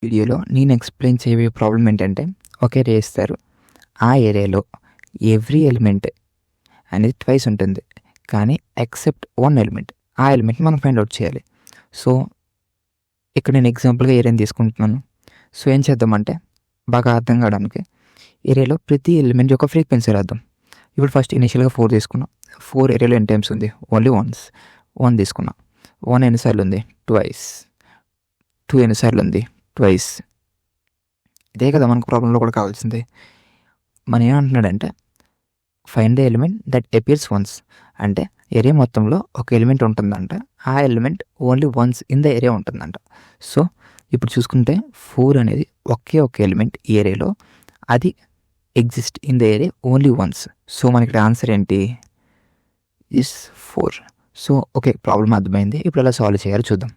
వీడియోలో నేను ఎక్స్ప్లెయిన్ చేయబోయే ప్రాబ్లం ఏంటంటే, ఒక ఏరియా ఇస్తారు. ఆ ఏరియాలో ఎవ్రీ ఎలిమెంట్ అనేది ట్వైస్ ఉంటుంది. కానీ ఎక్సెప్ట్ వన్ ఎలిమెంట్, ఆ ఎలిమెంట్ మనం ఫైండ్ అవుట్ చేయాలి. సో ఇక్కడ నేను ఎగ్జాంపుల్గా ఏరియాని తీసుకుంటున్నాను. సో ఏం చేద్దామంటే, బాగా అర్థం కావడానికి ఏరియాలో ప్రతి ఎలిమెంట్ యొక్క ఫ్రీక్వెన్సీ రాద్దాం. ఇప్పుడు ఫస్ట్ ఇనిషియల్గా 4 తీసుకున్నాం. 4 ఏరియాలో ఎన్ని టైమ్స్ ఉంది? Only once. 1 తీసుకున్నాం. 1 ఎన్నిసార్లు ఉంది? ట్వైస్. 2 ఎన్నిసార్లు ఉంది? ట్వైస్. ఇదే కదా మనకు ప్రాబ్లంలో కూడా కావాల్సింది. మనం ఏమంటున్నాడంటే, find the element that appears once. అంటే ఏరియా మొత్తంలో ఒక ఎలిమెంట్ ఉంటుందంట, ఆ element only once in the area ఉంటుందంట. సో ఇప్పుడు చూసుకుంటే 4 అనేది ఒకే ఒక ఎలిమెంట్ ఈ ఏరియాలో, అది exist in the area only once. So మనకి ఆన్సర్ ఏంటి? ఇస్ 4. సో ఓకే, ప్రాబ్లం అర్థమైంది. ఇప్పుడు ఎలా సాల్వ్ చేయాలో చూద్దాం.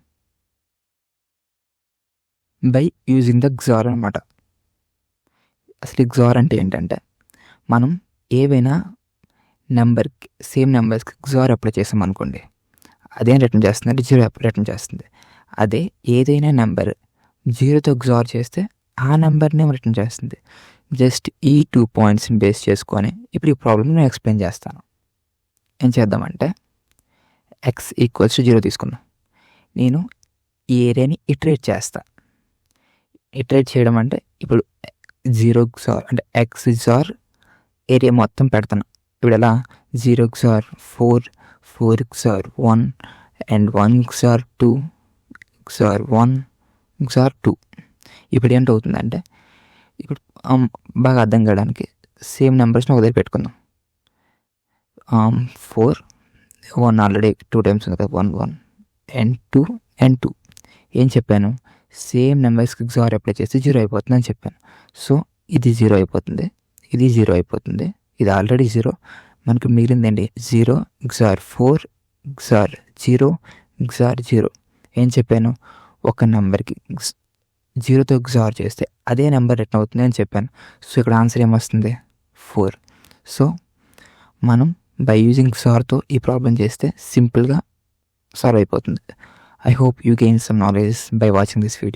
బై యూజింగ్ ద XOR అనమాట. అసలు XOR అంటే ఏంటంటే, మనం ఏవైనా నెంబర్కి సేమ్ నెంబర్స్కి XOR అప్లై చేసాం అనుకోండి, అదేం రిటర్న్ చేస్తుంది అంటే 0 రిటర్న్ చేస్తుంది. అదే ఏదైనా నెంబర్ 0తో XOR చేస్తే ఆ నెంబర్నే రిటర్న్ చేస్తుంది. జస్ట్ ఈ 2 పాయింట్స్ని బేస్ చేసుకొని ఇప్పుడు ఈ ప్రాబ్లమ్ నేను ఎక్స్ప్లెయిన్ చేస్తాను. ఏం చేద్దామంటే, x = 0 తీసుకున్నాం. నేను ఈ ఏరియాని ఇటరేట్ చేస్తాను. ఇటరేట్ చేయడం అంటే ఇప్పుడు 0 XOR అంటే x XOR ఏరియా మొత్తం పెడతాను. ఇప్పుడు ఎలా? 0 XOR 4, 4 XOR 1 and 1 XOR 2 XOR 1 XOR 2. ఇప్పుడు ఏంటవుతుందంటే, ఇప్పుడు బాగా అర్థం కావడానికి సేమ్ నెంబర్స్ని ఒక దగ్గర పెట్టుకుందాం. 4 1 ఆల్రెడీ 2 టైమ్స్ ఉంది కదా, 1 1 అండ్ 2 అండ్ 2. ఏం చెప్పాను? సేమ్ నెంబర్స్కి XOR అప్లై చేస్తే 0 అయిపోతుంది అని చెప్పాను. సో ఇది 0 అయిపోతుంది, ఇది 0 అయిపోతుంది, ఇది ఆల్రెడీ 0. మనకు మిగిలిందండి 0 XOR 4 XOR 0 XOR 0. ఏం చెప్పాను? ఒక నెంబర్కి 0తో XOR చేస్తే అదే నెంబర్ రిటర్న్ అవుతుంది అని చెప్పాను. సో ఇక్కడ ఆన్సర్ ఏమొస్తుంది? 4. సో మనం బై యూజింగ్ XORతో ఈ ప్రాబ్లం చేస్తే సింపుల్గా సాల్వ్ అయిపోతుంది. I hope you gain some knowledge by watching this video.